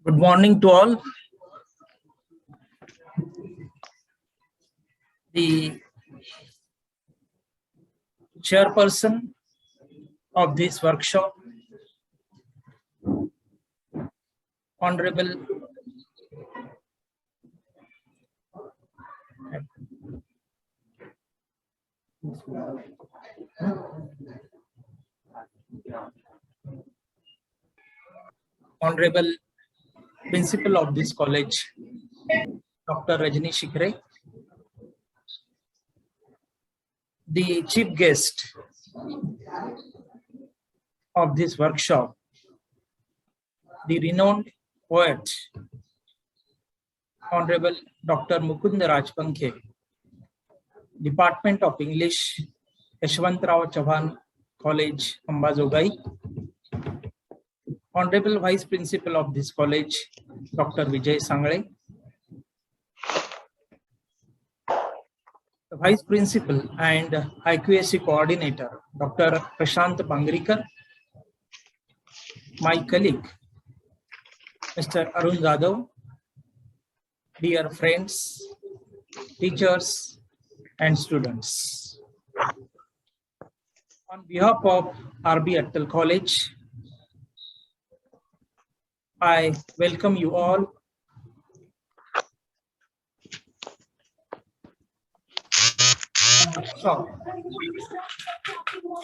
Good morning to all. The chairperson of this workshop, Honorable Principal of this college, Dr. Rajni Shikre, the chief guest of this workshop, the renowned poet, Honorable Dr. Mukund Rajpankhe, Department of English, Yashwantrao Chauhan College, Ambazogai, Honorable Vice Principal of this college, Dr. Vijay Sangle, the Vice Principal and IQAC Coordinator, Dr. Prashant Bangrikar, my colleague, Mr. Arun Jadhav, dear friends, teachers, and students. On behalf of RB Attal College, I welcome you all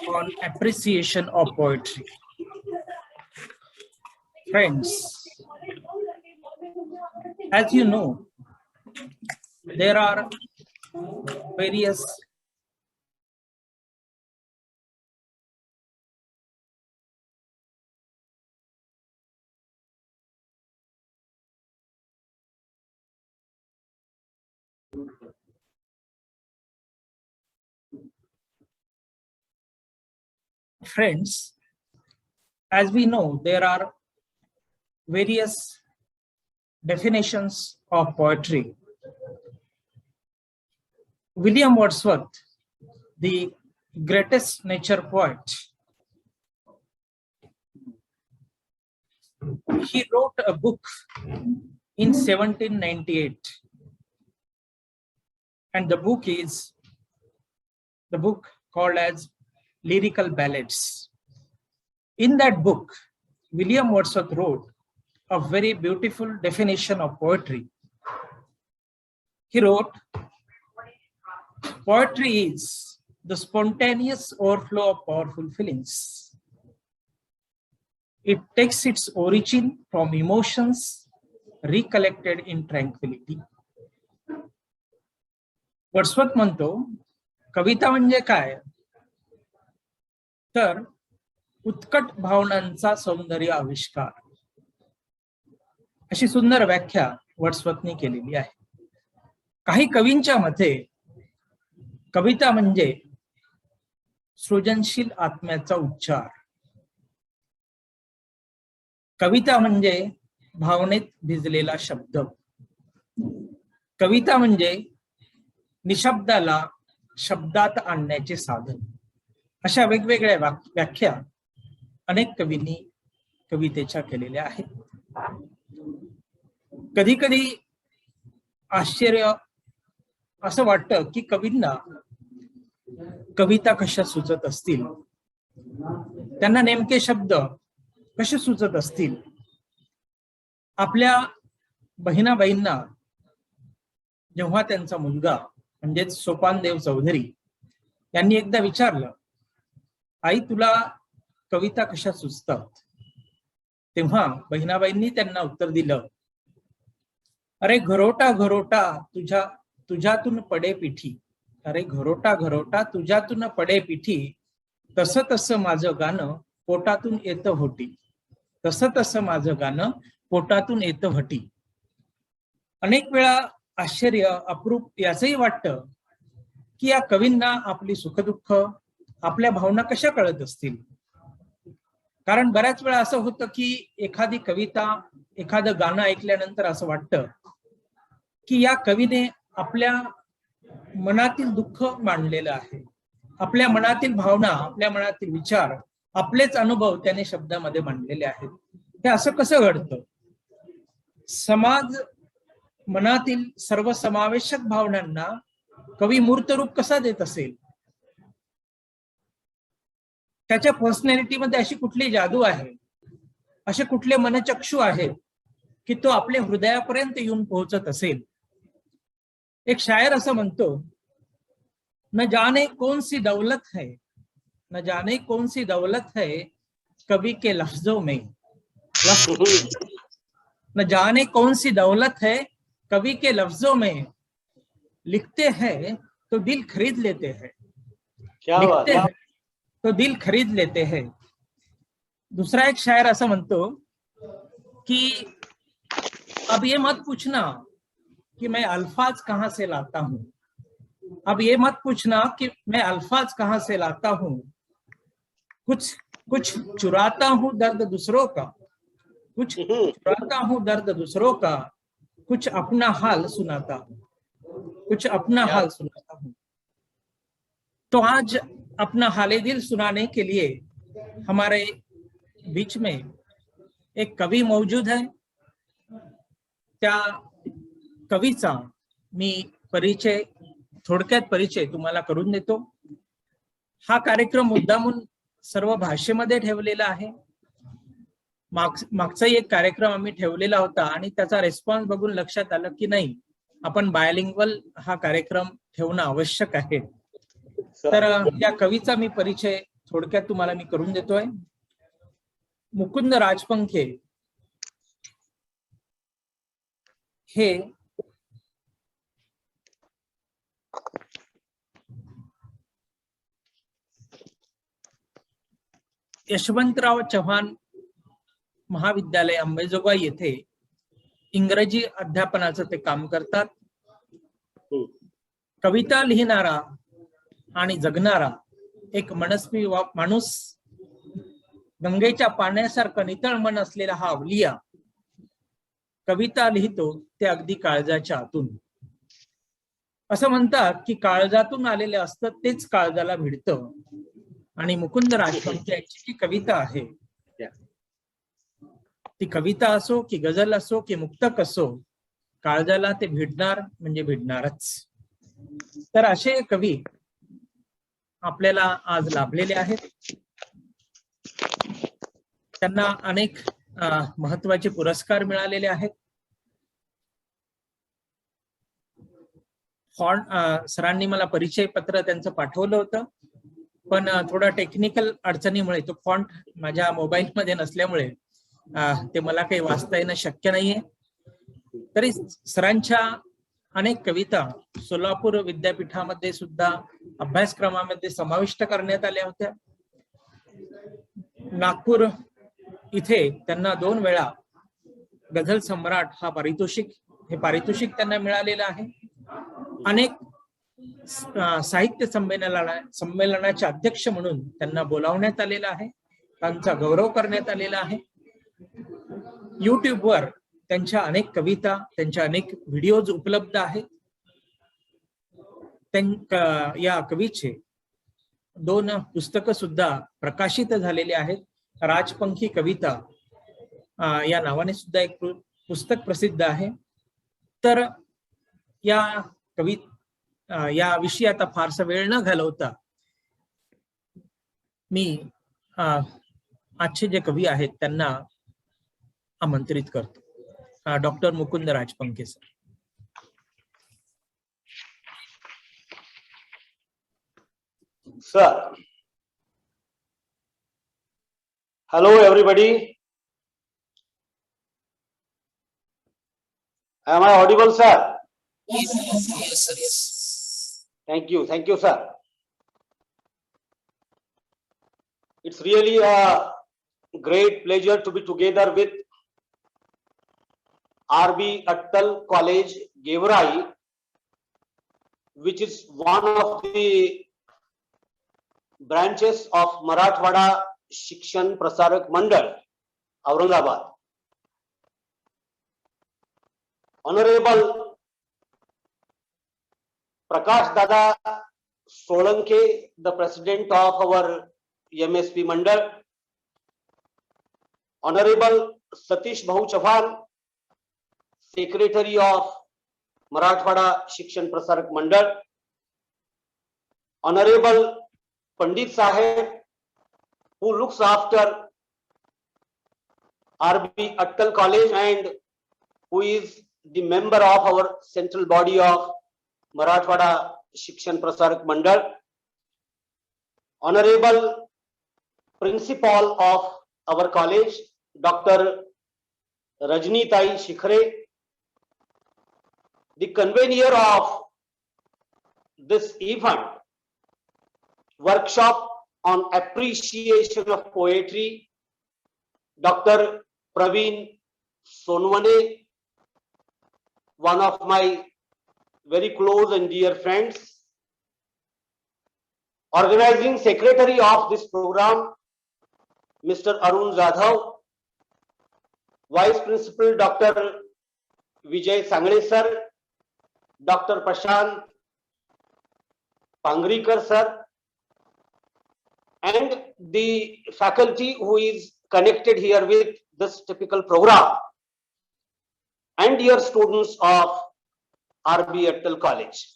on appreciation of poetry. Friends, as you know, there are various friends, as we know, there are various definitions of poetry. William Wordsworth, the greatest nature poet, he wrote a book in 1798, and the book is the book called as Lyrical Ballads. In that book, William Wordsworth wrote a very beautiful definition of poetry. He wrote, poetry is the spontaneous overflow of powerful feelings. It takes its origin from emotions recollected in tranquility. Wordsworth म्हणतो, कविता म्हणजे काय? तर उत्कट भावनांचा सौंदर्य आविष्कार, अशी सुंदर व्याख्या वर्ड्सवर्थने केलेली आहे. काही कवींच्या मते कविता म्हणजे सृजनशील आत्म्याचा उच्चार. कविता म्हणजे भावनेत भिजलेला शब्द. कविता म्हणजे निशब्दाला शब्दात आणण्याचे साधन. अशा वेगवेगळ्या व्याख्या अनेक कवींनी कवितेच्या केलेल्या आहेत. कधी कधी आश्चर्य असं वाटतं की कवींना कविता कशा सुचत असतील, त्यांना नेमके शब्द कसे सुचत असतील. आपल्या बहिणाबाईंना जेव्हा त्यांचा मुलगा म्हणजेच सोपानदेव चौधरी यांनी एकदा विचारलं, आई तुला कविता कशा सुचतात, तेव्हा बहिणाबाईंनी त्यांना उत्तर दिलं, अरे घरोटा घरोटा तुझ्यातून पडे पिठी, अरे घरोटा घरोटा तुझ्यातून पडे पिठी, तसं तसं माझं गाणं पोटातून येतं होटी, तसं तसं माझं गाणं पोटातून येतं होटी. अनेक वेळा आश्चर्य अप्रूप याचंही वाटतं की या कवींना आपली सुखदुःख, आपल्या भावना कशा कळत असतील. कारण बऱ्याच वेळा असं होतं की एखादी कविता, एखादं गाणं ऐकल्यानंतर असं वाटतं की या कवीने आपल्या मनातील दुःख मांडलेलं आहे, आपल्या मनातील भावना, आपल्या मनातील विचार, आपलेच अनुभव त्याने शब्दामध्ये मांडलेले आहेत. हे असं कसं घडतं? समाज मनातील सर्वसमावेशक भावनांना कवी मूर्त रूप कसा देत असेल? त्याच्या पर्सनॅलिटीमध्ये अशी कुठली जादू आहे, असे कुठले मनचक्षु आहे की तो आपल्या हृदयापर्यंत येऊन पोहोचत असेल? एक शायर असं म्हणतो, न जाने कौन सी दौलत है, न जाने कौन सी दौलत है कवि के लफ्जों में, न जाने कौन सी दौलत है कवि के लफ्जों में, लिखते हैं तो दिल खरीद लेते हैं, लिखते हैं तो दिल खरीद लेते हैं. दूसरा एक शायर असं म्हणतो कि अब ये मत पूछना कि मैं अल्फाज कहां से लाता हूं, अब ये मत पूछना कि मैं अल्फाज कहां से लाता हूं, कुछ कुछ चुराता हूं दर्द दूसरों का, कुछ चुराता हूं दर्द दूसरों का, कुछ अपना हाल सुनाता हूं, कुछ अपना हाल सुनाता हूं. तो आज अपना हाले दिल सुनाने के लिए हमारे बीच में एक कवी मौजूद है. त्या कवीचा मी थोडक्यात परिचय तुम्हाला करून देतो. हा कार्यक्रम मुद्दामून सर्व भाषेमध्ये ठेवलेला आहे. मागचाही एक कार्यक्रम आम्ही ठेवलेला होता आणि त्याचा रिस्पॉन्स बघून लक्षात आलं की नाही, आपण बायलिंग्वल हा कार्यक्रम ठेवणं आवश्यक आहे. तर या कवीचा मी परिचय थोडक्यात तुम्हाला मी करून देतोय. मुकुंद राजपंखे हे यशवंतराव चव्हाण महाविद्यालय अंबेजोगाई येथे इंग्रजी अध्यापनाचं ते काम करतात. कविता लिहिणारा आणि जगणारा एक मनस्वी माणूस, गंगेच्या पाण्यासारखं नितळ मन असलेला हा अवलिया कविता लिहितो ते अगदी काळजाच्या आतून. असं म्हणतात की काळजातून आलेले असतं तेच काळजाला भिडतं, आणि मुकुंद राजपंखे यांची जी कविता आहे, ती कविता असो की गझल असो की मुक्तक असो, काळजाला ते भिडणार म्हणजे भिडणारच. तर असे कवी आपल्याला आज लाभलेले आहेत. त्यांना अनेक महत्वाचे पुरस्कार मिळालेले आहेत. सरांनी मला परिचय पत्र त्यांचं पाठवलं होतं, पण थोडा टेक्निकल अडचणीमुळे तो फॉन्ट माझ्या मोबाईल मध्ये नसल्यामुळे ते मला काही वाचता येणं शक्य नाहीये. तरी सरांच्या अनेक कविता सोलापूर विद्यापीठामध्ये सुद्धा अभ्यासक्रमामध्ये समाविष्ट करण्यात आल्या होत्या. नागपूर इथे त्यांना 2 वेळा गझल सम्राट हे पारितोषिक त्यांना मिळालेलं आहे. अनेक साहित्य संमेलनाचे अध्यक्ष म्हणून त्यांना बोलावण्यात आलेलं आहे, त्यांचा गौरव करण्यात आलेला आहे. युट्यूबवर त्यांच्या अनेक कविता, त्यांच्या अनेक व्हिडिओज उपलब्ध आहेत. या कवीचे 2 पुस्तकं सुद्धा प्रकाशित झालेले आहेत. राजपंखी कविता या नावाने सुद्धा एक पुस्तक प्रसिद्ध आहे. तर या विषयी आता फारसा वेळ न घालवता मी आजचे जे कवी आहेत त्यांना आमंत्रित करतो. Doctor Mukund Rajpankhe sir. Sir, hello everybody. Am I audible, sir? Yes, sir. Yes. Thank you, sir. It's really a great pleasure to be together with R.B. Attal College, Gevarai, which is one of the branches of Marathwada Shikshan Prasarak Mandal, Aurangabad. Honorable Prakash Dada Solanke, the president of our MSP Mandal. Honorable Satish Bhau Chauhan, Secretary of Marathwada Shikshan Prasarak Mandal, Honorable Pandit Saheb, who looks after RB Attal College and who is the member of our central body of Marathwada Shikshan Prasarak Mandal, Honorable Principal of our college, Dr. Rajnitai Shikhare, the convener of this event, workshop on appreciation of poetry, Dr. Praveen Sonwane, one of my very close and dear friends, organizing secretary of this program, Mr. Arun Jadhav, Vice Principal Dr. Vijay Sangle sir, Dr. Prashant Pangrikar sir, and the faculty who is connected here with this typical program, and dear students of RB Attal College.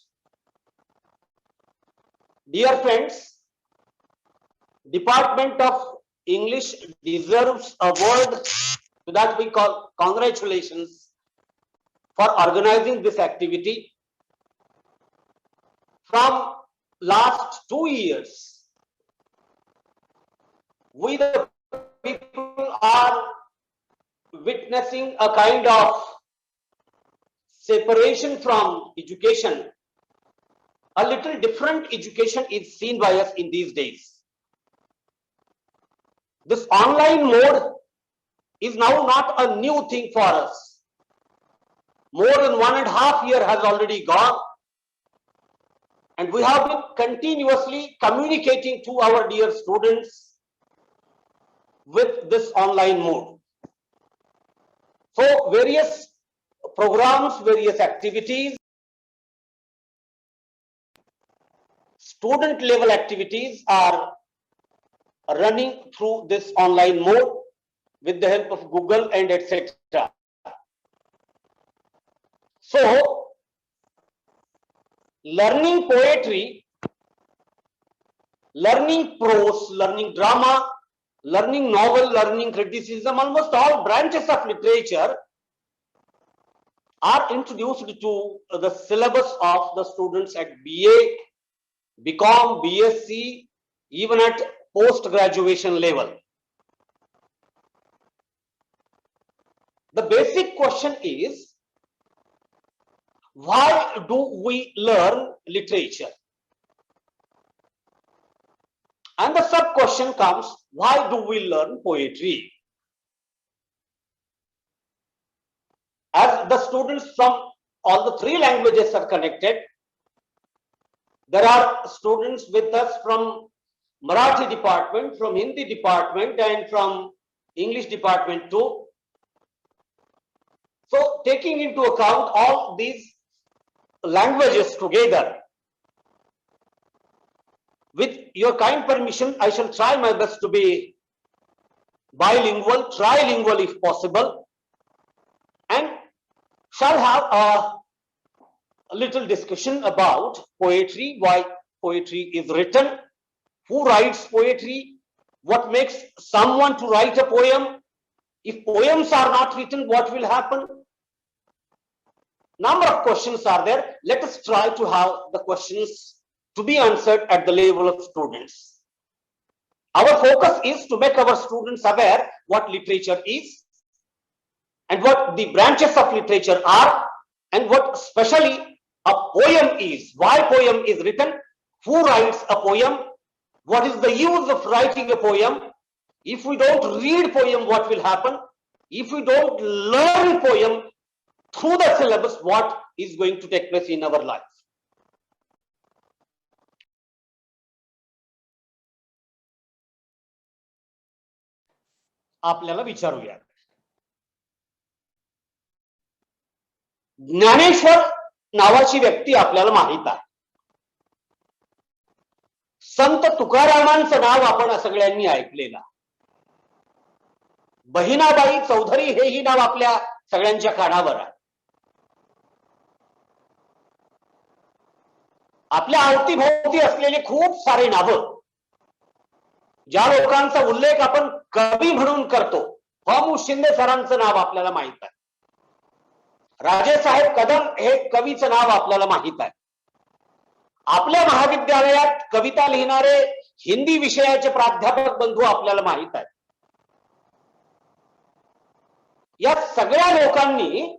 Dear friends, Department of English deserves a word that we call congratulations for organizing this activity. From last 2 years, we the people are witnessing a kind of separation from education. A little different education is seen by us in these days. This online mode is now not a new thing for us. More than 1.5 years has already gone, and we have been continuously communicating to our dear students with this online mode. So various programs, various activities, student level activities are running through this online mode with the help of Google and etc. So, learning poetry, learning prose, learning drama, learning novel, learning criticism, almost all branches of literature are introduced to the syllabus of the students at BA, BCom, BSc, even at post-graduation level. The basic question is, why do we learn literature? And the sub question comes, why do we learn poetry? As the students from all the 3 languages are connected, there are students with us from Marathi department, from Hindi department, and from English department too. So, taking into account all these languages together, with your kind permission, I shall try my best to be bilingual, trilingual if possible, and shall have a little discussion about poetry, why poetry is written, who writes poetry, what makes someone to write a poem, if poems are not written, what will happen? Number of questions are there. Let us try to have the questions to be answered at the level of students. Our focus is to make our students aware what literature is and what the branches of literature are and what especially a poem is, why poem is written, who writes a poem, what is the use of writing a poem. If we don't read poem, what will happen? If we don't learn poem through the syllabus, what is going to take place in our life? आपल्याला विचारूया. ज्ञानेश्वर नावाची व्यक्ती आपल्याला माहित आहे. संत तुकारामांचं नाव आपण सगळ्यांनी ऐकलेलं. बहिणाबाई चौधरी हेही नाव आपल्या सगळ्यांच्या कानावर आहे. आपल्या अवतीभोवती असलेले खूप सारे नावं, ज्या लोकांचा उल्लेख आपण कवी म्हणून करतो, ह.मु. शिंदे सरांचं नाव आपल्याला माहित आहे, राजेसाहेब कदम हे कवीचं नाव आपल्याला माहित आहे, आपल्या महाविद्यालयात कविता लिहिणारे हिंदी विषयाचे प्राध्यापक बंधू आपल्याला माहित आहेत. या सगळ्या लोकांनी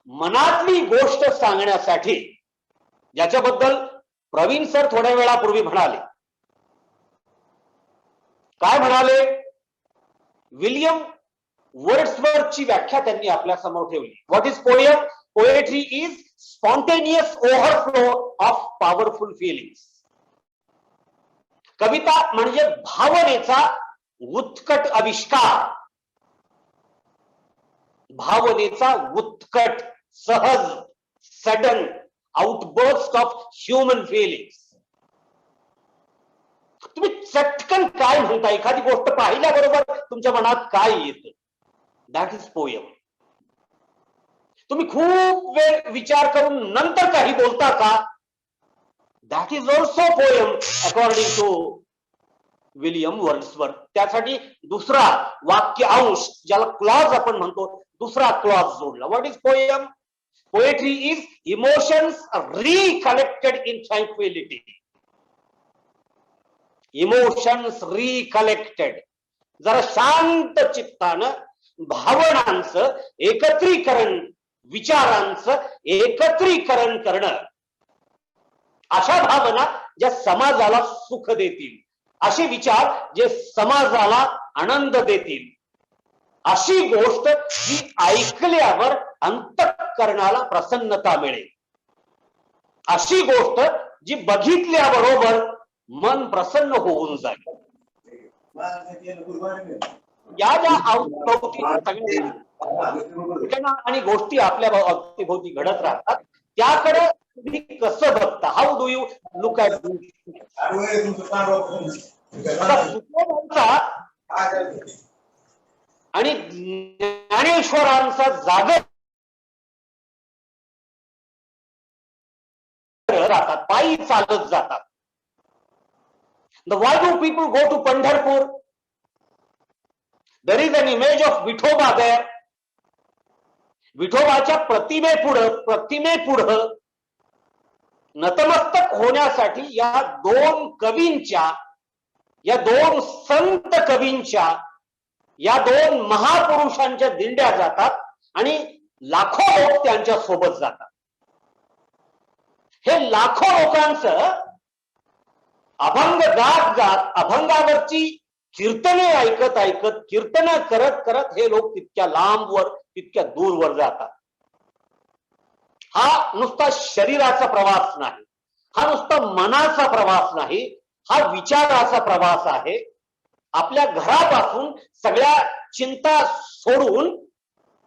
मनातली गोष्ट सांगण्यासाठी, ज्याच्याबद्दल प्रवीण सर थोड्या वेळापूर्वी म्हणाले, काय म्हणाले, विलियम वर्ड्सवर्थची व्याख्या त्यांनी आपल्या समोर ठेवली. What is poem? Poetry is spontaneous overflow of powerful feelings. कविता म्हणजे भावनेचा उत्कट आविष्कार, भावनेचा उत्कट, सहज, sudden outburst of human feelings. तुम्ही चटकन काय म्हणता, एखादी गोष्ट पाहिल्याबरोबर तुमच्या मनात काय येतं, दॅट इज पोयम. तुम्ही खूप वेळ विचार करून नंतर काही बोलता का, that is also poem according to William Wordsworth. त्यासाठी दुसरा वाक्य अंश, ज्याला क्लॉज आपण म्हणतो, दुसरा क्लॉज जोडला. What is poem? Poetry is emotions recollected in tranquillity. Emotions recollected, जरा शांत चित्तानं भावनांचं एकत्रीकरण, विचारांचं एकत्रीकरण करणं, अशा भावना ज्या समाजाला सुख देतील, असे विचार जे समाजाला आनंद देतील, अशी गोष्ट जी ऐकल्यावर अंतःकरणाला प्रसन्नता मिळेल, अशी गोष्ट जी बघितल्याबरोबर मन प्रसन्न होऊन जाईल. या ज्या अवतीभोवती घटना आणि गोष्टी आपल्या अवतीभोवती घडत राहतात, त्याकडे तुम्ही कसं बघता? How do you look at? आणि ज्ञानेश्वरांचा जागर राहतात, पायी चालत जातात. Why do people go to Pandharpur? There is an image of Vithoba there. विठोबाच्या प्रतिमेपुढं नतमस्तक होण्यासाठी या दोन कवींच्या, या दोन संत कवींच्या, या दोन महापुरुषांच्या दिंड्या जातात आणि लाखो लोक त्यांच्या सोबत जातात. हे लाखो लोकांचं अभंग गात गात, अभंगावरची कीर्तने ऐकत ऐकत, कीर्तन करत करत हे लोक तितक्या लांबवर, तितक्या दूरवर जातात. हा नुसता शरीराचा प्रवास नाही, हा नुसता मनाचा प्रवास नाही, हा विचाराचा प्रवास आहे. आपल्या घरापासून सगळ्या चिंता सोडून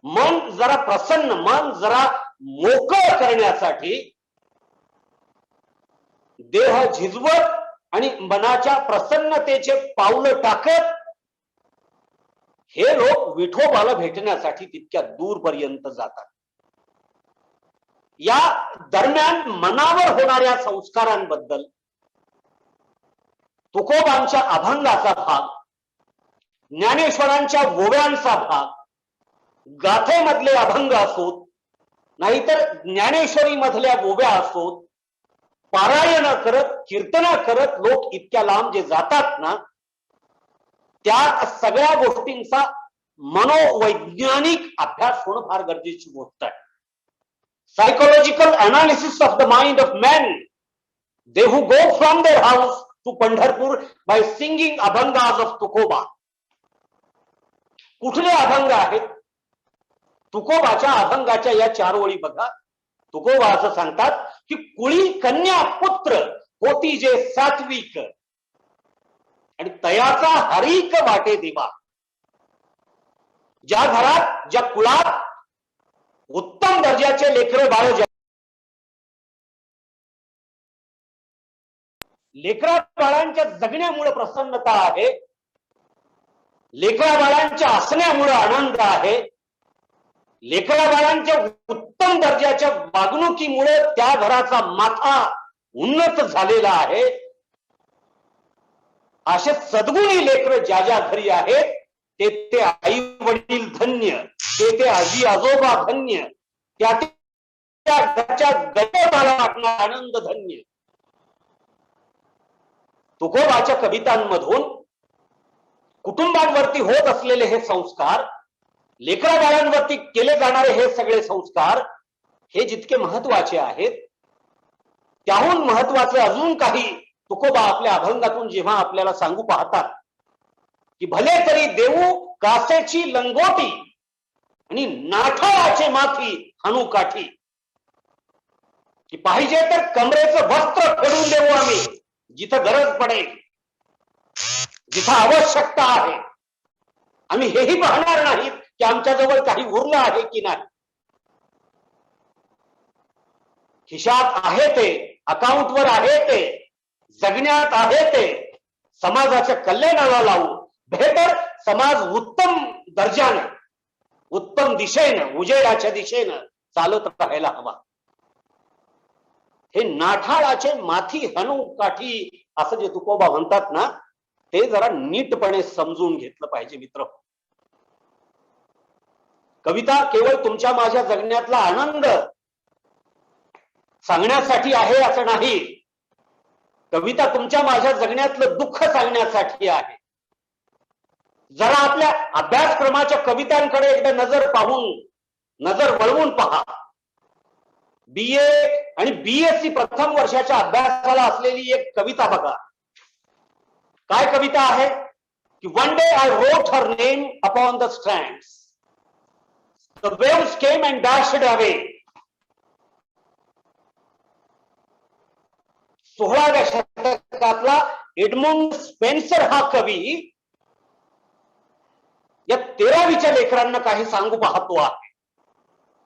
मन जरा प्रसन्न, मन जरा मोकळं करण्यासाठी देह झिजवत आणि मनाच्या प्रसन्नतेचे पावलं टाकत हे लोक विठोबाला भेटण्यासाठी तितक्या दूरपर्यंत जातात. या दरम्यान मनावर होणाऱ्या संस्कारांबद्दल तुकोबांच्या अभंगाचा भाग, ज्ञानेश्वरांच्या गोव्यांचा भाग, गाथेमधले अभंग असोत, नाहीतर ज्ञानेश्वरी मधल्या गोव्या असोत, पारायण करत, कीर्तन करत लोक इतक्या लांब जे जातात ना, त्या सगळ्या गोष्टींचा मनोवैज्ञानिक अभ्यास होणं फार गरजेची गोष्ट आहे. Psychological analysis of the mind of man, they who go from their house to Pandharpur by singing abhangas of Tukoba. कुठले अभंग आहेत? तुकोबाच्या अभंगाच्या या 4 ओळी बघा. तुकोबा असं सांगतात की कुळी कन्या पुत्र होती जे सात्विक, आणि तयाचा हरीक वाटे देवा. ज्या घरात, ज्या कुळात उत्तम दर्जाचे लेकरं बाळ, लेकरा बाळांच्या जगण्यामुळे प्रसन्नता आहे, लेकरा बाळांच्या असण्यामुळे आनंद आहे, लेकरा बाळांच्या उत्तम दर्जाच्या वागणुकीमुळे त्या घराचा माथा उन्नत झालेला आहे. असे सद्गुणी लेकर ज्या ज्या घरी आहेत ते आई वडील धन्य, ते आजी आजोबा धन्य, त्या घरच्या गणपताला वाटणारा आनंद धन्य. तुकोबाच्या कवितांमधून कुटुंबांवरती होत असलेले हे संस्कार, लेकरा बाळांवरती केले जाणारे हे सगळे संस्कार, हे जितके महत्वाचे आहेत त्याहून महत्वाचे अजून काही तुकोबा आपल्या अभंगातून जेव्हा आपल्याला सांगू पाहतात की भले तरी देऊ कासेची लंगोटी आणि नाठाळाचे माथी हाणू काठी, की पाहिजे तर कमरेचं वस्त्र फेडून देऊ आम्ही जिथं गरज पडेल, जिथं आवश्यकता आहे. आम्ही हेही पाहणार नाहीत की आमच्याजवळ काही उरलं आहे की नाही. खिशात आहे ते, अकाउंटवर आहे ते, जगण्यात आहे ते, समाजाच्या कल्याणाला लावू, बेहतर समाज उत्तम दर्जाने, उत्तम दिशेनं, उजेडाच्या दिशेनं चालत राहायला हवा. हे नाठाळाचे माथी हाणू काठी असं जे तुकोबा म्हणतात ना, ते जरा नीटपणे समजून घेतलं पाहिजे मित्र. कविता केवळ तुमच्या माझ्या जगण्यातला आनंद सांगण्यासाठी आहे असं नाही. कविता तुमच्या माझ्या जगण्यातलं दुःख सांगण्यासाठी आहे. जरा आपल्या अभ्यासक्रमाच्या कवितांकडे एकदा नजर वळवून पहा. BA आणि BSc प्रथम वर्षाच्या अभ्यासाला असलेली एक कविता बघा. काय कविता आहे की one day I wrote her name upon the strands, the waves came and dashed away. 16व्या शतकातला एडमंड स्पेन्सर हा कवी या 13वीच्या लेकरांना काही सांगू पाहतो आहे.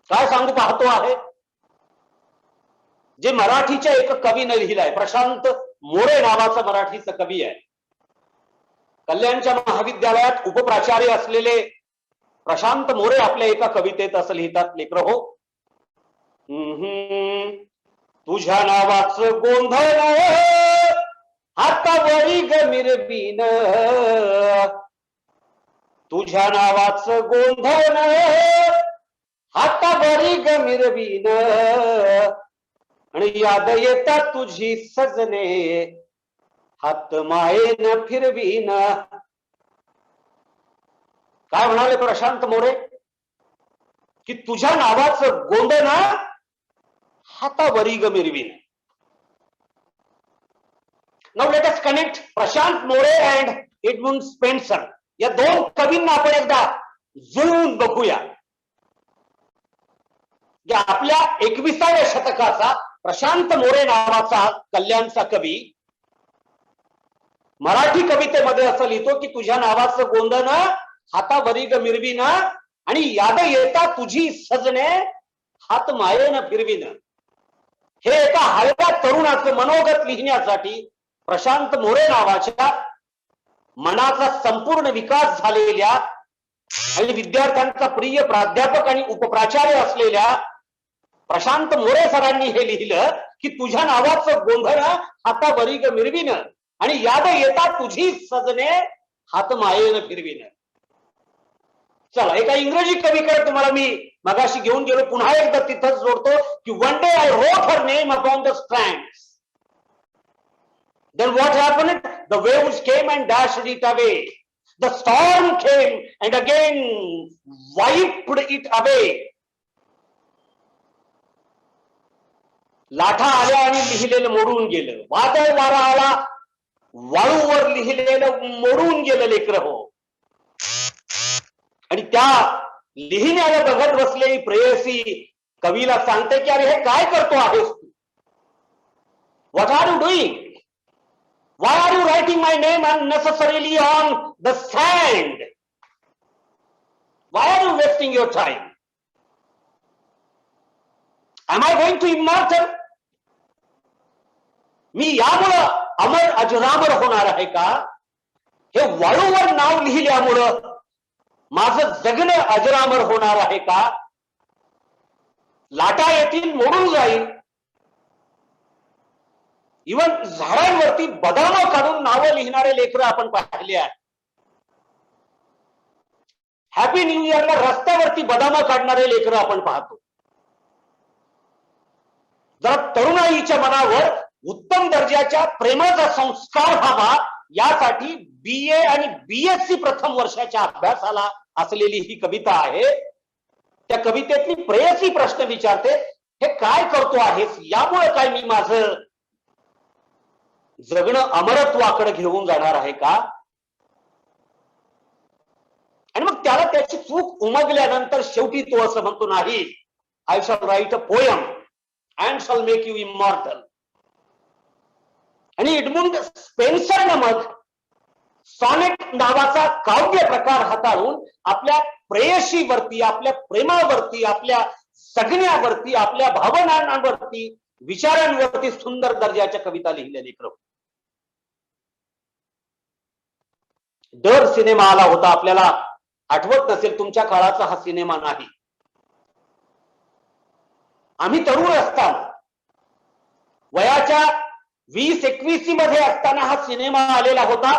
काय सांगू पाहतो आहे? जे मराठीच्या एक कवीने लिहिलंय, प्रशांत मोरे नावाचा मराठीचा कवी आहे. कल्याणच्या महाविद्यालयात उपप्राचार्य असलेले प्रशांत मोरे आपल्या एका कवितेत असं लिहितात, लेकर हो, तुझ्या नावाचं गोंधळ हातावरी गमिरबीन, तुझ्या नावाचं गोंधळ हातावरी गमिरबीन, आणि याद येतात तुझी सजने हात मायेन फिरवीन. काय म्हणाले प्रशांत मोरे की तुझ्या नावाचं गोंधळ हातावरी गमिरवीन. Now let us connect Prashant More and Edmund Spenser या दोन कवींना आपण एकदा जुळवून बघूया. आपल्या 21व्या शतकाचा प्रशांत मोरे नावाचा कल्याणचा कवी मराठी कवितेमध्ये असं लिहितो की तुझ्या नावाचं गोंधळ हातावरी मिरवीन, आणि याद येता तुझी सजने हात मायेन फिरवीन. हे एका हळव्या तरुणाचं मनोगत लिहिण्यासाठी प्रशांत मोरे नावाच्या मनाचा संपूर्ण विकास झालेल्या आणि विद्यार्थ्यांचा प्रिय प्राध्यापक आणि उपप्राचार्य असलेल्या प्रशांत मोरे सरांनी हे लिहिलं की तुझ्या नावाचं गोंधळ हातावरी मिरवीन, आणि याद येता तुझी सजने हात मायेन फिरवीन. चला, एका इंग्रजी कवीकडे तुम्हाला मी मगाशी घेऊन गेलो, पुन्हा एकदा तिथंच जोडतो की one day I wrote her name upon the strands, then what happened? The waves came and dashed it away. The storm came and again wiped it away. लाठा आल्या आणि लिहिलेलं मोडून गेलं. वादळ वारा आला, वाळूवर लिहिलेलं मोडून गेलं लेकर हो. आणि त्या लिहिण्याला बघत बसलेली प्रेयसी कवीला सांगते की अरे हे काय करतो आहेस तू? What are you doing? Why are you writing my name unnecessarily on the sand? Why are you wasting your time? Am I going to immortal? मी यामुळं अमर अजरामर होणार आहे का? हे वाळूवर नाव लिहिल्यामुळं माझं जगणं अजरामर होणार आहे का? लाटा येतील, मोडून जाईल. इवन झाडांवरती बदाम काढून नावं लिहिणारे लेकरं आपण पाहिले आहेत. हॅपी न्यू इयरला रस्त्यावरती बदाम काढणारे लेकरं आपण पाहतो. जरा तरुणाईच्या मनावर उत्तम दर्जाच्या प्रेमाचा संस्कार व्हावा यासाठी BA आणि BSc प्रथम वर्षाच्या अभ्यासाला असलेली ही कविता आहे. त्या कवितेतली प्रेयसी प्रश्न विचारते, हे काय करतो आहेस, यामुळे काय मी माझं जगणं अमरत्वाकडे घेऊन जाणार आहे का? आणि मग त्याला त्याची चूक उमगल्यानंतर शेवटी तो असं म्हणतो, नाही, I shall right a poem and shall make you immortal. आणि एडमुंड स्पेन्सरनं मग सॉनेट नावाचा काव्य प्रकार हाताळून आपल्या प्रेयशीवरती, आपल्या प्रेमावरती, आपल्या सगण्यावरती, आपल्या भावनांवरती, विचारांवरती सुंदर दर्जाच्या कविता लिहिल्या लेकरं. डर सिनेमा आला होता, आपल्याला आठवत नसेल, तुमच्या काळाचा हा सिनेमा नाही. आम्ही तरुण असताना वयाच्या 20-21 मध्ये असताना हा सिनेमा आलेला होता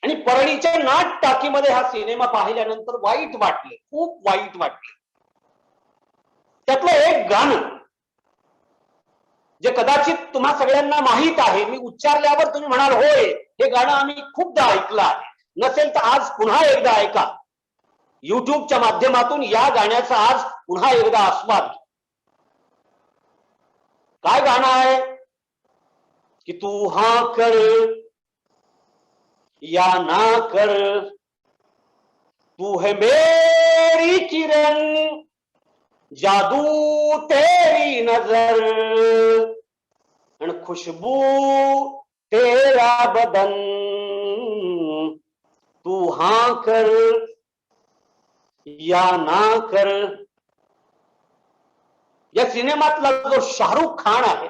आणि परळीच्या नाट टाकीमध्ये हा सिनेमा पाहिल्यानंतर वाईट वाटले, खूप वाईट वाटले. त्यातलं एक गाणं जे कदाचित तुम्हा सगळ्यांना माहित आहे, मी उच्चारल्यावर तुम्ही म्हणाल होय, हे गाणं आम्ही खूपदा ऐकलं आहे. नसेल तर आज पुन्हा एकदा ऐका. युट्यूबच्या माध्यमातून या गाण्याचा आज पुन्हा एकदा आस्वाद. काय गाणं आहे की तू हां कर या ना कर, तू है मेरी किरण, जादू तेरी नजर, खुशबू तेरा बदन, तू हां कर या ना कर. या सिनेमातला जो शाहरुख खान आहे,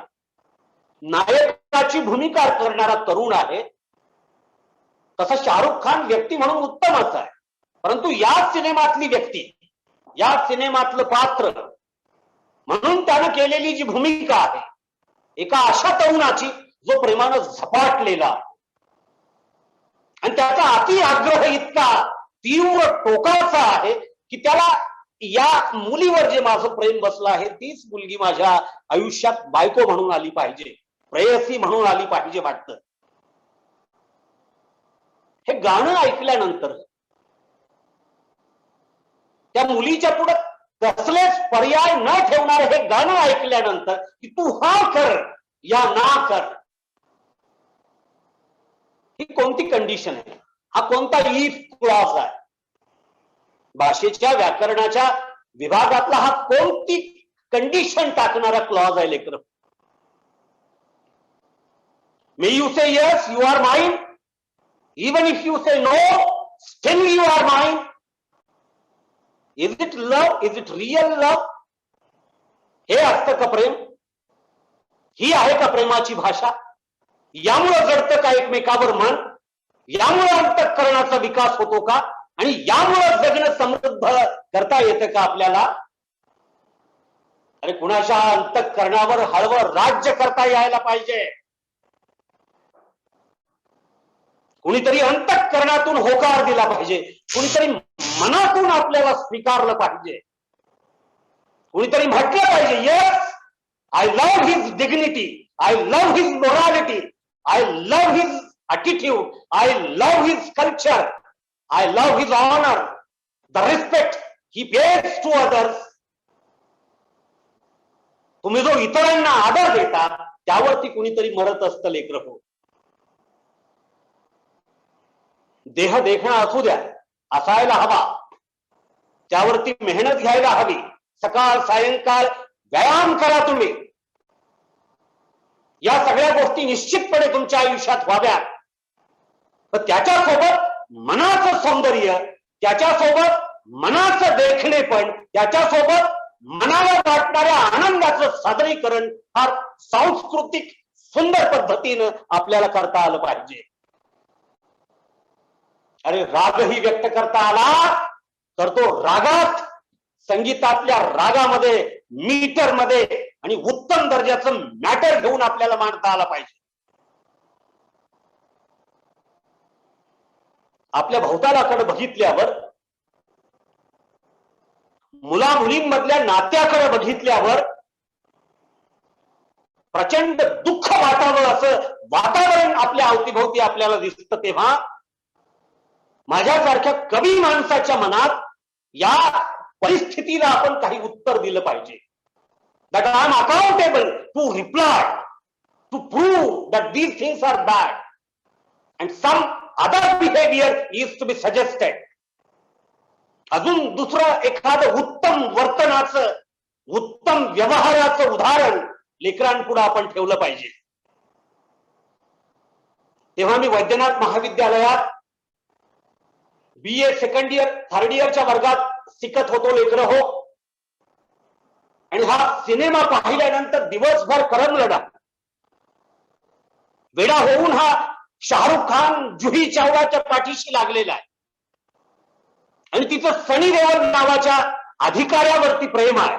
नायकाची भूमिका करणारा तरुण आहे, तसा शाहरुख खान व्यक्ती म्हणून उत्तमच आहे. परंतु या सिनेमातली व्यक्ती, या सिनेमातलं पात्र म्हणून त्यानं केलेली जी भूमिका आहे, एका अशा तरुणाची जो प्रेमानं झपाटलेला आणि त्याचा अति आग्रह इतका तीव्र टोकाचा आहे की त्याला या मुलीवर जे माझं प्रेम बसलं आहे, तीच मुलगी माझ्या आयुष्यात बायको म्हणून आली पाहिजे, प्रेयसी म्हणून आली पाहिजे वाटतं. हे गाणं ऐकल्यानंतर त्या मुलीच्या पुढे कसलेच पर्याय न ठेवणारे हे गाणं ऐकल्यानंतर की तू हा कर या ना कर, ही कोणती कंडिशन आहे, हा कोणता इफ क्लॉज आहे? भाषेच्या व्याकरणाच्या विभागातला हा कोणती कंडिशन टाकणारा क्लॉज आहे लेकर? May you say yes you are mine, even if you say no still you are mine. Is it love? Is it real love? हे असतं का प्रेम? ही आहे का प्रेमाची भाषा? यामुळं जडतं का एकमेकावर मन? यामुळं अंतःकरणाचा विकास होतो का? आणि यामुळं जगणं समृद्ध करता येतं का आपल्याला? अरे कुणाच्या अंतःकरणावर हळवं राज्य करता यायला पाहिजे. कुणीतरी अंतःकरणातून होकार दिला पाहिजे, कुणीतरी मनातून आपल्याला स्वीकारलं पाहिजे, कुणीतरी म्हटलं पाहिजे, yes I love his dignity, I love his morality, I love his attitude, I love his culture, I love his honor, the respect he pays to others. तुम्ही जो इतरांना आदर देता त्यावरती कुणीतरी मरत असतं लेकरं हो. देह देखणं असू द्या, असायला हवा, त्यावरती मेहनत घ्यायला हवी. सकाळ सायंकाळ व्यायाम करा तुम्ही. या सगळ्या गोष्टी निश्चितपणे तुमच्या आयुष्यात व्हाव्यात. पण त्याच्यासोबत मनाचं सौंदर्य, त्याच्यासोबत मनाचं देखणेपण, त्याच्यासोबत मनाला वाटणाऱ्या आनंदाचं सादरीकरण फार सांस्कृतिक सुंदर पद्धतीनं आपल्याला करता आलं पाहिजे. अरे रागही व्यक्त करता आला तर तो रागात, संगीतातल्या रागामध्ये मीटर मध्ये आणि उत्तम दर्जाचं मॅटर घेऊन आपल्याला मांडता आला पाहिजे. आपल्या भोवतालाकडे बघितल्यावर, मुला मुलींमधल्या नात्याकडे बघितल्यावर प्रचंड दुःख वाटावं असं वातावरण आपल्या अवतीभोवती आपल्याला दिसतं, तेव्हा माझ्यासारख्या कवी माणसाच्या मनात या परिस्थितीला आपण काही उत्तर दिलं पाहिजे. That I am accountable to reply, to prove that these things are bad and some other behaviour is to be suggested. अजून दुसरं एखादं उत्तम वर्तनाचं, उत्तम व्यवहाराचं उदाहरण लेकरांपुढे आपण ठेवलं पाहिजे. तेव्हा मी वैद्यनाथ महाविद्यालयात BA सेकंड इयर, थर्ड इयरच्या वर्गात शिकत होतो, लेकर हो. आणि हा सिनेमा पाहिल्यानंतर दिवसभर करमलडा वेडा होऊन हा शाहरुख खान जुही चावलाच्या पाठीशी लागलेला आहे आणि तिचं सनी देओल नावाच्या अधिकाऱ्यावरती प्रेम आहे.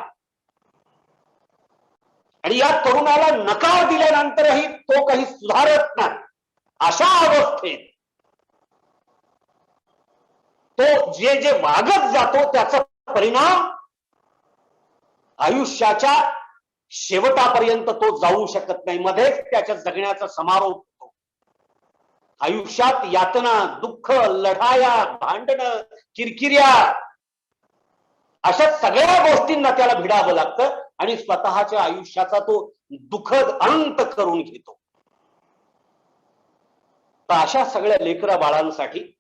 आणि या तरुणाला नकार दिल्यानंतरही तो काही सुधारत नाही. अशा अवस्थेत तो जे जे वागत जातो त्याचा परिणाम आयुष्याच्या शेवटापर्यंत तो जाऊ शकत नाही. मध्येच त्याच्या जगण्याचा समारोप होतो. आयुष्यात यातना, दुःख, लढाया, भांडणं, किरकिऱ्या अशा सगळ्या गोष्टींना त्याला भिडावं लागतं आणि स्वतःच्या आयुष्याचा तो दुःखद अंत करून घेतो. तर अशा सगळ्या लेकरा बाळांसाठी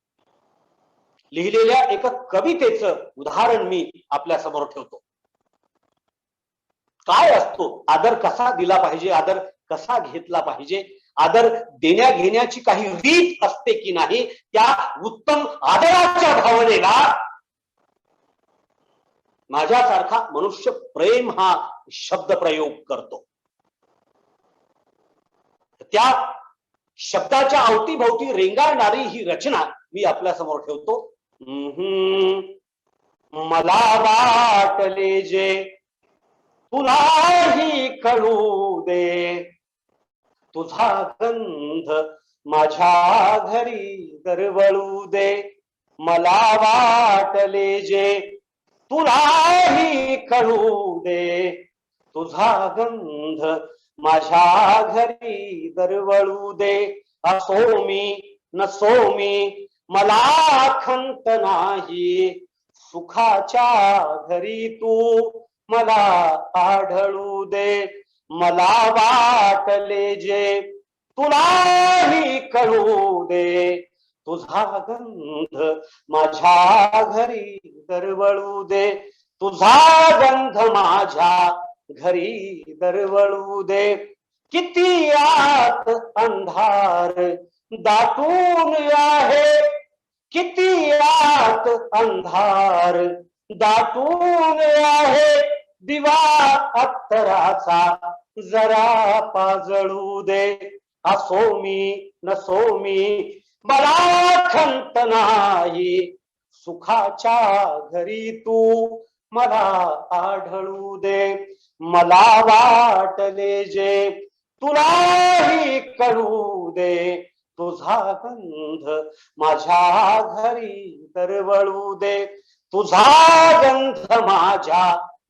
लिहिलेल्या एका कवितेचं उदाहरण मी आपल्या समोर ठेवतो. काय असतो आदर, कसा दिला पाहिजे, आदर कसा घेतला पाहिजे, आदर देण्या घेण्याची काही रीत असते की नाही, त्या उत्तम आदराच्या भावनेला माझ्यासारखा मनुष्य प्रेम हा शब्द प्रयोग करतो. त्या शब्दाच्या अवतीभोवती रेंगाळणारी ही रचना मी आपल्या समोर ठेवतो. मला वाटले जे तुलाही कळू दे, तुझा गंध माझ्या घरी दरवळू दे. मला वाटले जे तुलाही कळू दे, तुझा गंध माझ्या घरी दरवळू दे. असो मी नसो मी मला खंत नाही, सुखाच्या घरी तू मला आढळू दे. मला वाटले जे तुलाही कळू दे, तुझा गंध माझ्या घरी दरवळू दे. तुझा गंध माझ्या घरी दरवळू दे. किती आत अंधार दाटून आहे, किती आत अंधार दाटून आहे. दिवा अत्तराचा जरा पाजळू दे. असो मी नसो मी मला खंत नाही, सुखाच्या घरी तू मला आढळू दे. मला वाटले जे तुलाही कळू दे, तुझा गंध माझ्या घरी दरवळू दे. तुझा गंध माझ्या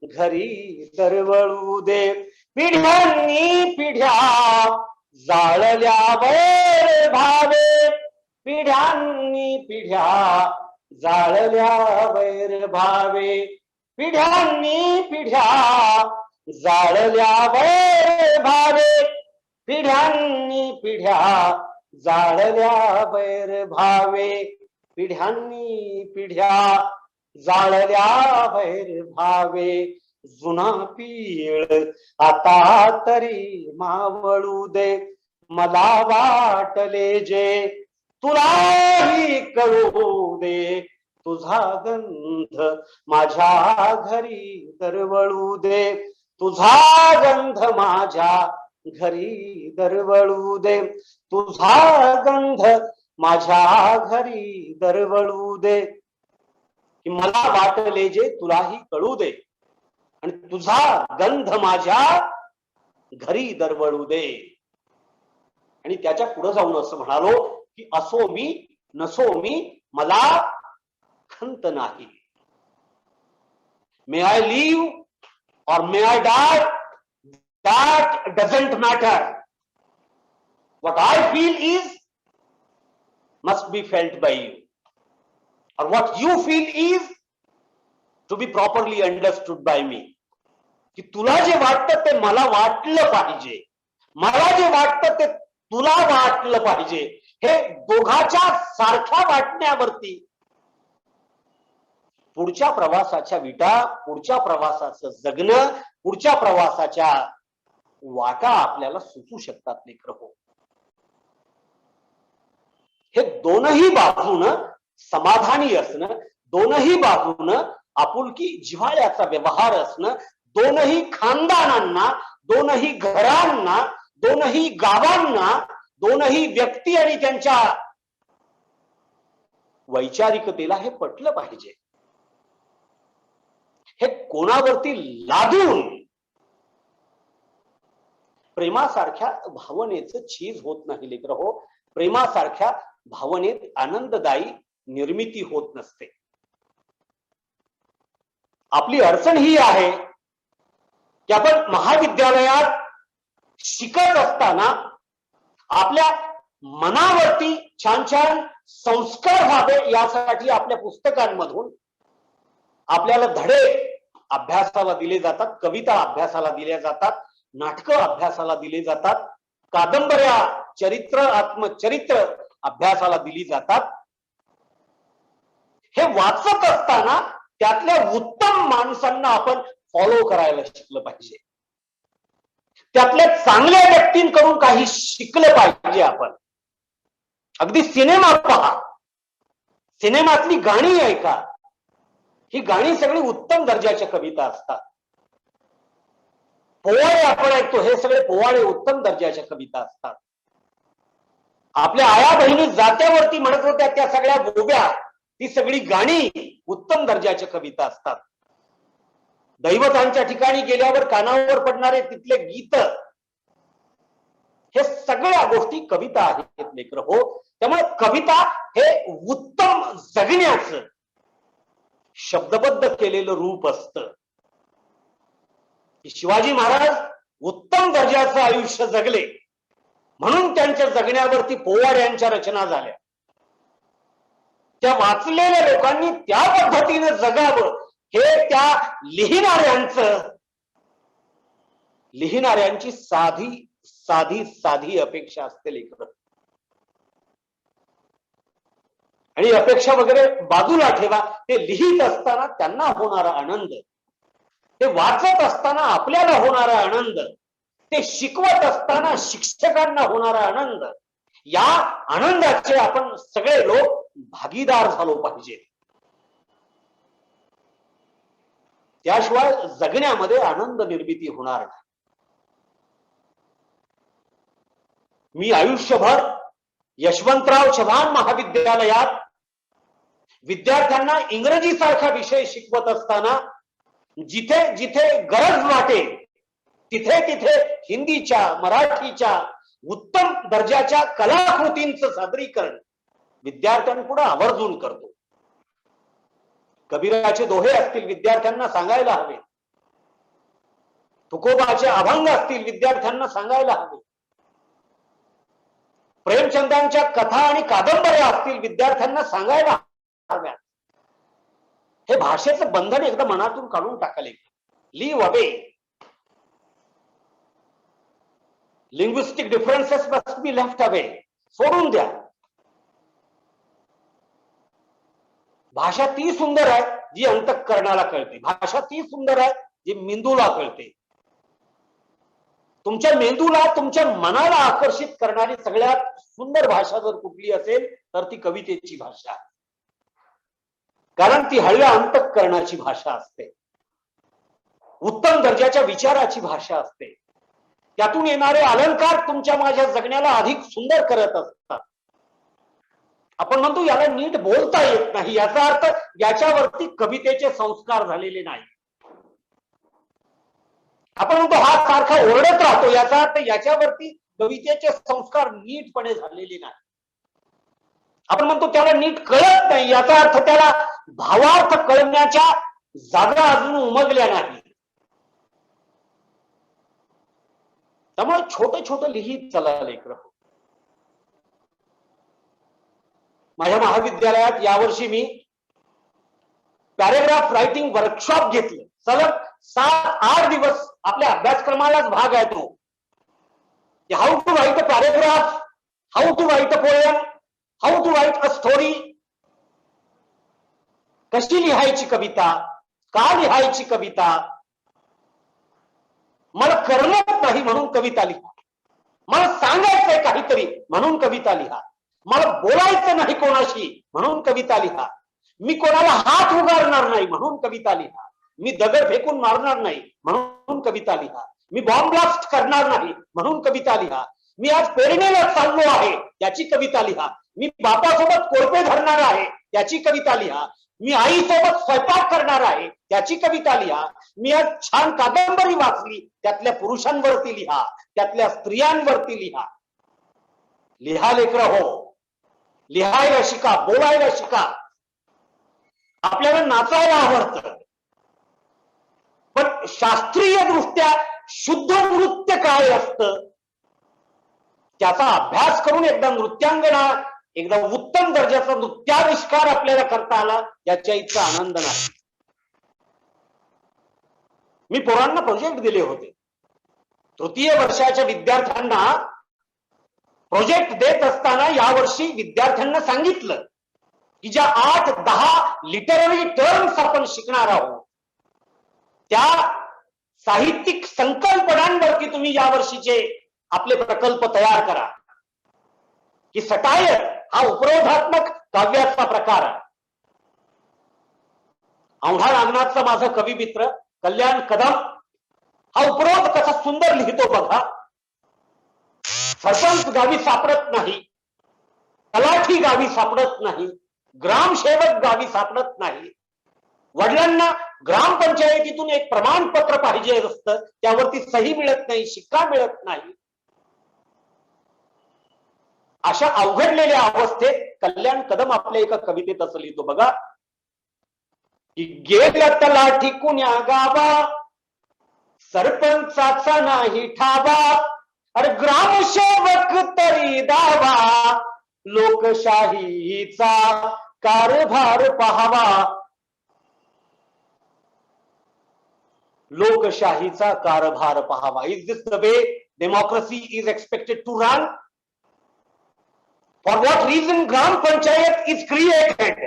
घरी दरवळू दे. पिढ्यांनी पिढ्या जाळल्यावर भावे, पिढ्यांनी पिढ्या जाळल्यावर भावे. पिढ्यांनी पिढ्या जाळल्यावर भावे, पिढ्यांनी पिढ्या जाळल्यावर भावे. पिढ्यांनी पिढ्या जाळल्यावर भावे. जुना पीळ आता तरी मावळू दे. मला वाटले जे तुलाही कळू दे, तुझा गंध माझ्या घरी दरवळू दे. तुझा गंध माझ्या घरी दरवळू दे. तुझा गंध माझ्या घरी दरवळू दे. मला वाटले जे तुलाही कळू दे. आणि तुझा गंध माझ्या घरी दरवळू दे. आणि त्याच्या पुढे जाऊन असं म्हणालो की असो मी नसो मी मला खंत नाही. मे I live or may I die, that doesn't matter. What I feel is must be felt by you, or what you feel is to be properly understood by me. की तुला जे वाटतं ते मला वाटलं पाहिजे, मला जे वाटतं ते तुला वाटलं पाहिजे. हे दोघाच्या सारख्या वाटण्यावरती पुढच्या प्रवासाच्या विटा, पुढच्या प्रवासाचं जगणं, पुढच्या प्रवासाच्या वाटा आपल्याला सुचू शकतात लेकर हो. हे दोनही बाजूनं समाधानी असणं, दोनही बाजूनं आपुलकी जिव्हाळ्याचा व्यवहार असणं, दोनही खानदानांना, दोनही घरांना, दोनही गावांना, दोनही व्यक्ती आणि त्यांच्या वैचारिकतेला हे पटलं पाहिजे. हे कोणावरती लादून प्रेमासारख्या भावनेचं चीज होत नाही लेकर हो. प्रेमासारख्या भावनेत आनंददायी निर्मिती होत नसते. आपली अडचण ही आहे की आपण महाविद्यालयात शिकत असताना आपल्या मनावरती छान छान संस्कार व्हावे यासाठी आपल्या पुस्तकांमधून आपल्याला धडे अभ्यासाला दिले जातात, कविता अभ्यासाला दिल्या जातात, नाटकं अभ्यासाला दिले जातात, कादंबऱ्या, चरित्र, आत्मचरित्र अभ्यासाला दिली जातात. हे वाचत असताना त्यातल्या उत्तम माणसांना आपण फॉलो करायला शिकलं पाहिजे. त्यातल्या चांगल्या व्यक्तींकडून काही शिकलं पाहिजे आपण. अगदी सिनेमा पहा, सिनेमातली गाणी ऐका, ही गाणी सगळी उत्तम दर्जाच्या कविता असतात. पोवाडे आपण ऐकतो, हे सगळे पोवाडे उत्तम दर्जाच्या कविता असतात. आपल्या आया बहिणी जात्यावरती म्हणत होत्या त्या सगळ्या गोव्या, ती सगळी गाणी उत्तम दर्जाच्या कविता असतात. दैवतांच्या ठिकाणी गेल्यावर कानावर पडणारे तिथले गीत, हे सगळ्या गोष्टी कविता आहेत लेकर हो. त्यामुळे कविता हे उत्तम जगण्याचं शब्दबद्ध केलेलं रूप असतं. शिवाजी महाराज उत्तम दर्जाचं आयुष्य जगले म्हणून त्यांच्या जगण्यावरती पोवाड्यांच्या रचना झाल्या. त्या वाचलेल्या लोकांनी त्या पद्धतीने जगावं हे त्या लिहिणाऱ्यांची साधी साधी साधी अपेक्षा असते लेकर. आणि अपेक्षा वगैरे बाजूला ठेवा. ते लिहित असताना त्यांना होणारा आनंद, ते वाचत असताना आपल्याला होणारा आनंद, ते शिकवत असताना शिक्षकांना होणारा आनंद, या आनंदाचे आपण सगळे लोक भागीदार झालो पाहिजे. त्याशिवाय जगण्यामध्ये आनंद निर्मिती होणार नाही. मी आयुष्यभर यशवंतराव चव्हाण महाविद्यालयात विद्यार्थ्यांना इंग्रजी सारखा विषय शिकवत असताना जिथे जिथे गरज वाटेल तिथे तिथे हिंदीच्या, मराठीच्या उत्तम दर्जाच्या कलाकृतींचं सादरीकरण विद्यार्थ्यांपुढे आवर्जून करतो. कबीराचे दोहे असतील विद्यार्थ्यांना सांगायला हवे, तुकोबाचे अभंग असतील विद्यार्थ्यांना सांगायला हवे, प्रेमचंदांच्या कथा आणि कादंबऱ्या असतील विद्यार्थ्यांना सांगायला हव्यात. हे भाषेचं बंधन एकदा मनातून काढून टाकाले. Leave away. Linguistic differences must be left away. सोडून द्या. भाषा ती सुंदर आहे जी अंतःकरणाला कळते. भाषा ती सुंदर आहे जी मेंदूला कळते. तुमच्या मेंदूला, तुमच्या मनाला आकर्षित करणारी सगळ्यात सुंदर भाषा जर कुठली असेल तर ती कवितेची भाषा आहे. कारण ती हळव्या अंतःकरणाची भाषा असते, उत्तम दर्जाच्या विचाराची भाषा असते. त्यातून येणारे अलंकार तुमच्या माझ्या जगण्याला अधिक सुंदर करत असतात. आपण म्हणतो याला नीट बोलता येत नाही, याचा अर्थ याच्यावरती कवितेचे संस्कार झालेले नाही. आपण म्हणतो हा सारखा ओरडत राहतो, याचा अर्थ याच्यावरती कवितेचे संस्कार नीटपणे झालेले नाही. आपण म्हणतो त्याला नीट कळत नाही, याचा अर्थ त्याला भावार्थ कळण्याच्या जागा अजून उमगल्या नाही. त्यामुळे छोटं छोटं लिहित चला लेकर. माझ्या महाविद्यालयात यावर्षी मी पॅरेग्राफ रायटिंग वर्कशॉप घेतलं. सलग 7-8 दिवस आपल्या अभ्यासक्रमालाच भाग आहे तो. How to write a paragraph, how to write a poem, how to write a story. कशी लिहायची कविता, का लिहायची कविता, मला करमत नाही म्हणून कविता लिहा, मला सांगायचंय काहीतरी म्हणून कविता लिहा, मला बोलायचं नाही कोणाशी म्हणून कविता लिहा, मी कोणाला हात उगारणार नाही म्हणून कविता लिहा, मी दगड फेकून मारणार नाही म्हणून कविता लिहा, मी बॉम्ब ब्लास्ट करणार नाही म्हणून कविता लिहा, मी आज पेरणीला चाललो आहे याची कविता लिहा, मी बापासोबत कोळपे धरणार आहे त्याची कविता लिहा, मी आईसोबत स्वयंपाक करणार आहे त्याची कविता लिहा, मी आज छान कादंबरी वाचली त्यातल्या पुरुषांवरती लिहा, त्यातल्या स्त्रियांवरती लिहा. लिहा लेकर हो, लिहायला शिका, बोलायला शिका. आपल्याला नाचायला आवडतं, पण शास्त्रीय दृष्ट्या शुद्ध नृत्य काय असतं त्याचा अभ्यास करून एकदा नृत्यांगना, एकदा उत्तम दर्जाचा नृत्याविष्कार आपल्याला करता आला याच्या इतका आनंद नाही. मी पोरांना प्रोजेक्ट दिले होते. तृतीय वर्षाच्या विद्यार्थ्यांना प्रोजेक्ट देत असताना यावर्षी विद्यार्थ्यांना सांगितलं की ज्या 8-10 लिटररी टर्म्स आपण शिकणार आहोत त्या साहित्यिक संकल्पनांवरती तुम्ही यावर्षीचे आपले प्रकल्प तयार करा. की सटायर हा उपरोधात्मक काव्याचा प्रकार आहे. औंढा नागनाथचा माझा कवी मित्र कल्याण कदम हा उपरोध कसा सुंदर लिहितो बघा. सरपंच गावी सापडत नाही, तलाठी गावी सापडत नाही, ग्रामसेवक गावी सापडत नाही, वडिलांना ग्रामपंचायतीतून एक प्रमाणपत्र पाहिजे असतं त्यावरती सही मिळत नाही, शिक्का मिळत नाही. अशा अवघडलेल्या अवस्थेत कल्याण कदम आपल्या एका कवितेत असं लिहितो बघा की गेल्या तलाठी कुण्या गावा, सरपंचाचा नाही ठावा, अरे ग्रामसेवक तरी दावा, लोकशाहीचा कारभार पहावा. लोकशाहीचा कारभार पहावा. Is this the way democracy is expected to run? For what reason Gram Panchayat is created?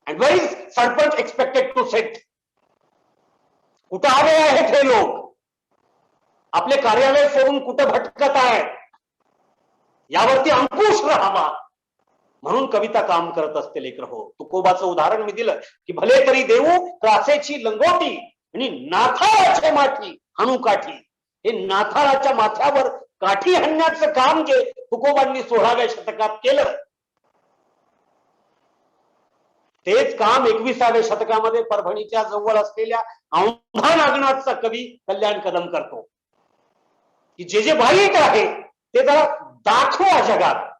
And where is Sarpanch expected to sit? कुठं आले आहेत हे लोक? आपले कार्यालय सोडून कुठं भटकत आहेत? यावरती अंकुश राहावा म्हणून कविता काम करत असते लेकर हो. तुकोबाचं उदाहरण मी दिलं की भले तरी देऊ त्रासेची लंगोटी आणि नाथाळाचे माठी हाणू काठी. हे नाथाळाच्या माथ्यावर काठी हाणण्याचं काम जे तुकोबांनी 16व्या शतकात केलं तेच काम 21व्या शतकामध्ये परभणीच्या जवळ असलेल्या औंढा नागनाथचा कवी कल्याण कदम करतो की जे जे वाईट आहे ते जरा दाखवा जगात.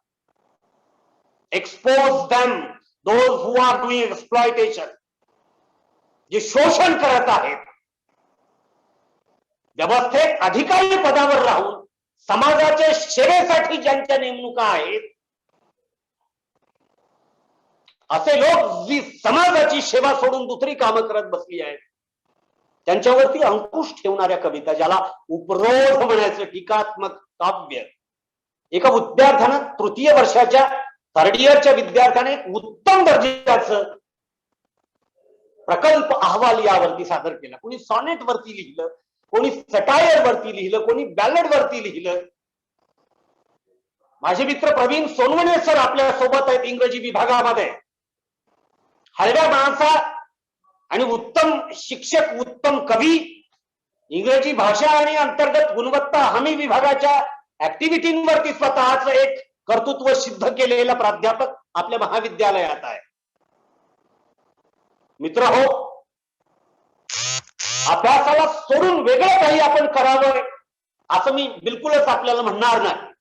Expose them, those who are doing exploitation, जे शोषण करत आहेत, व्यवस्थेत अधिकारी पदावर राहून समाजाच्या सेवेसाठी ज्यांच्या नेमणुका आहेत असे लोक जी समाजाची सेवा सोडून दुसरी कामं करत बसली आहेत त्यांच्यावरती अंकुश ठेवणाऱ्या कविता, ज्याला उपरोध म्हणायचं, टीकात्मक काव्य. एका विद्यार्थ्यानं तृतीय वर्षाच्या थर्ड इयरच्या विद्यार्थ्याने एक उत्तम दर्जाचं प्रकल्प अहवाल यावरती सादर केला. कोणी सॉनेट वरती लिहिलं, कोणी सटायर वरती लिहिलं, कोणी बॅलेड वरती लिहिलं. माझे मित्र प्रवीण सोनवणे सर आपल्या सोबत आहेत इंग्रजी विभागामध्ये. हलव्या माणसा आणि उत्तम शिक्षक, उत्तम कवी, इंग्रजी भाषा आणि अंतर्गत गुणवत्ता हमी विभागाच्या ऍक्टिव्हिटींवरती स्वतःच एक कर्तृत्व सिद्ध केलेला प्राध्यापक आपल्या महाविद्यालयात आहे. मित्र हो, अभ्यासाला सोडून वेगळं काही आपण करावं असं मी बिलकुलच आपल्याला म्हणणार नाही.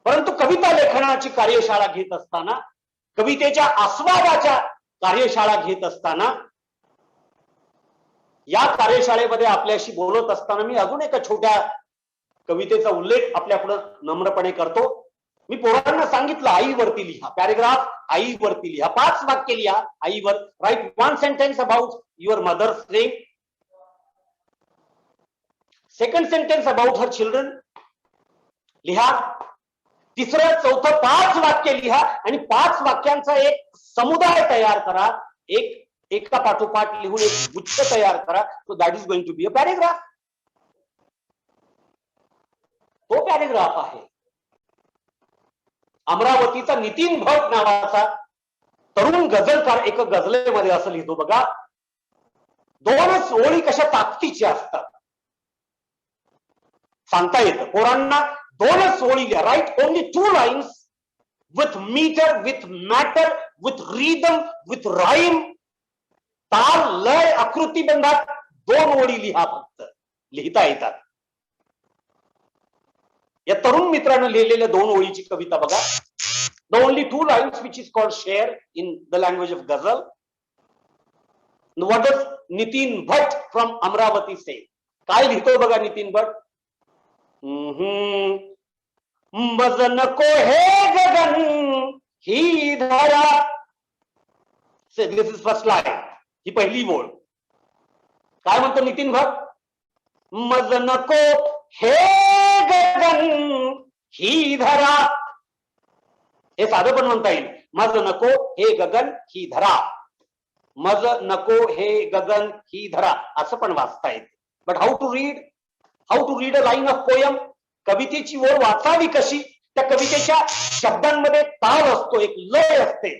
परंतु कविता लेखनाची कार्यशाळा घेत असताना, कवितेच्या आस्वादाच्या कार्यशाळा घेत असताना, या कार्यशाळेमध्ये आपल्याशी बोलत असताना मी अजून एका छोट्या कवितेचा उल्लेख आपल्या पुढे नम्रपणे करतो. मी पोरांना सांगितलं आईवरती लिहा, पॅरेग्राफ आईवरती लिहा, 5 वाक्य लिहा आईवर. Write 1 sentence about your mother's name, 2nd sentence about her children लिहा, 3रं 4थं 5 वाक्य लिहा आणि 5 वाक्यांचा एक समुदाय तयार करा, एका पाठोपाठ लिहून एक गुच्छ तयार करा. So that is going to be a paragraph. तो पॅरेग्राफ आहे अमरावतीचा नितीन भट नावाचा तरुण गझलकार एका गझलेमध्ये असं लिहितो बघा, 2च ओळी कशा ताकदीच्या असतात. सांगता येतं पोरांना, 2च ओळी लिहा. Write only 2 lines with metre, with matter, with rhythm, with rhyme. ताल, लय, आकृतीबंधात 2 ओळी लिहा, फक्त लिहिता येतात. या तरुण मित्रानं लिहिलेल्या 2 ओळीची कविता बघा. The only 2 lines which is called sher in the language of ghazal. What does Nitin Bhat from Amravati say? काय लिहितो बघा नितीन भट. मज नको हे गगन ही धरा. दिस इज फर्स्ट लाईन, ही पहिली ओळ. काय म्हणतो नितीन भट? मज नको हे गगन ही धरा. हे साधं पण म्हणता येईल, मज नको हे गगन ही धरा. मज नको हे गगन ही धरा असं पण वाचता येते. But how to read a line of poem? कवितेची ओळ वाचावी कशी? त्या कवितेच्या शब्दांमध्ये ताल असतो, एक लय असते.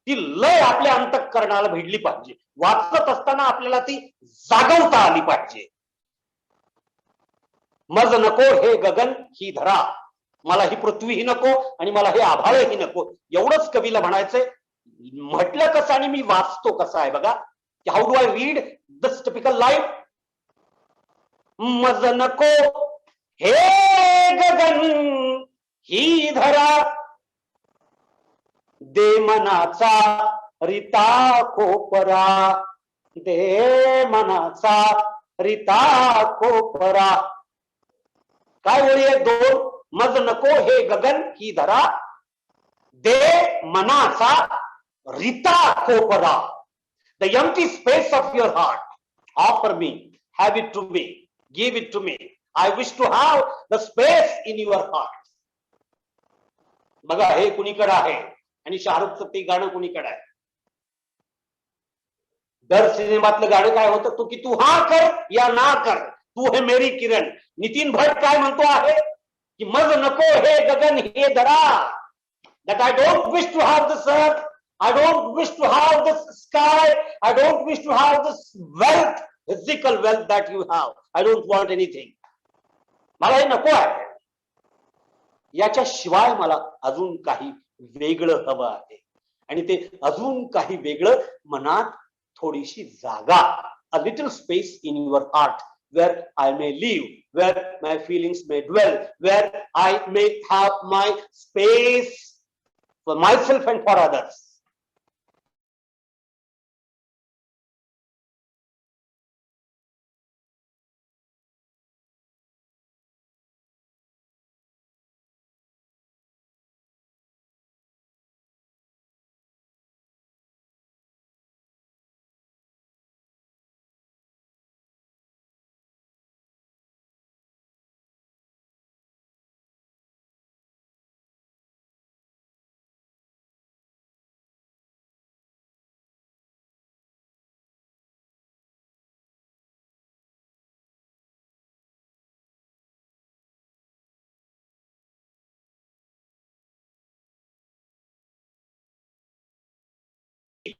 ती लय आपल्या अंतःकरणाला भिडली पाहिजे. वाचत असताना आपल्याला ती जागवता आली पाहिजे. मज नको हे गगन ही धरा. मला ही पृथ्वीही नको आणि मला हे आभाळही नको. एवढंच कवीला म्हणायचंय. म्हटलं कसं आणि मी वाचतो कसं आहे बघा. How do I read this typical line? मज नको हे गगन ही धरा, दे मनाचा रिता कोपरा, दे मनाचा रिता कोपरा. काय ओळी आहे? 2. मज नको हे गगन ही धरा, दे मनाचा रिता कोपरा. The empty space of your heart offer me, have it to me, give it to me. I wish to have the space in your heart. बघा हे कुणीकडे आहे आणि शाहरुखचं ते गाणं कुणीकडे आहे? दर सिनेमातलं गाणं काय होतं? तू की तू हा कर या ना कर, तू है मेरी किरण. नितीन भट काय म्हणतो आहे की मज नको हे गगन हे धरा. That I don't wish to have this earth, I don't wish to have this sky, I don't wish to have this wealth, physical wealth that you have. I don't want anything. मला हे नको आहे. याच्या शिवाय मला अजून काही वेगळं हवं आहे आणि ते अजून काही वेगळं मनात थोडीशी जागा, a little space in your heart where I may live, where my feelings may dwell, where I may have my space for myself and for others.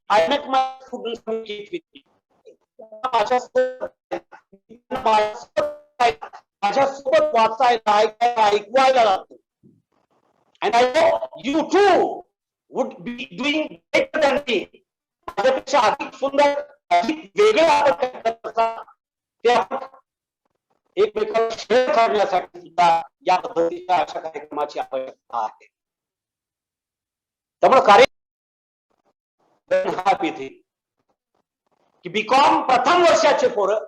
I make my students communicate with me. माझ्यासोबत वाचायला, ऐकवायला लागतो. And I know you too would be doing better than me. माझ्यापेक्षा अधिक सुंदर, अधिक वेगळं आपण काय करत असाल ते आपण एकमेकांना शेअर करण्यासाठी सुद्धा या पद्धतीच्या अशा कार्यक्रमाची आवश्यकता आहे. त्यामुळे कार्य इथे की बीकॉम प्रथम वर्षाचे पोरं,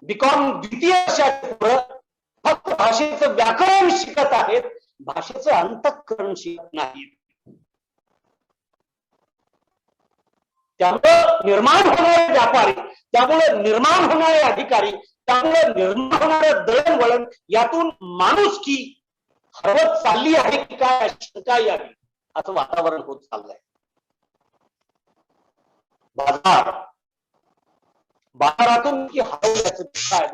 बीकॉम द्वितीय वर्षाचे पोरं फक्त भाषेचं व्याकरण शिकत आहेत, भाषेचं अंतःकरण शिकत नाहीत. त्यामुळे निर्माण होणारे व्यापारी, त्यामुळे निर्माण होणारे अधिकारी, त्यामुळे निर्माण होणारं दळणवळण यातून माणुसकी हरवत चालली आहे की काय शंका यावी असं वातावरण होत चाललंय. बाजारातून की हरवल्याचं काय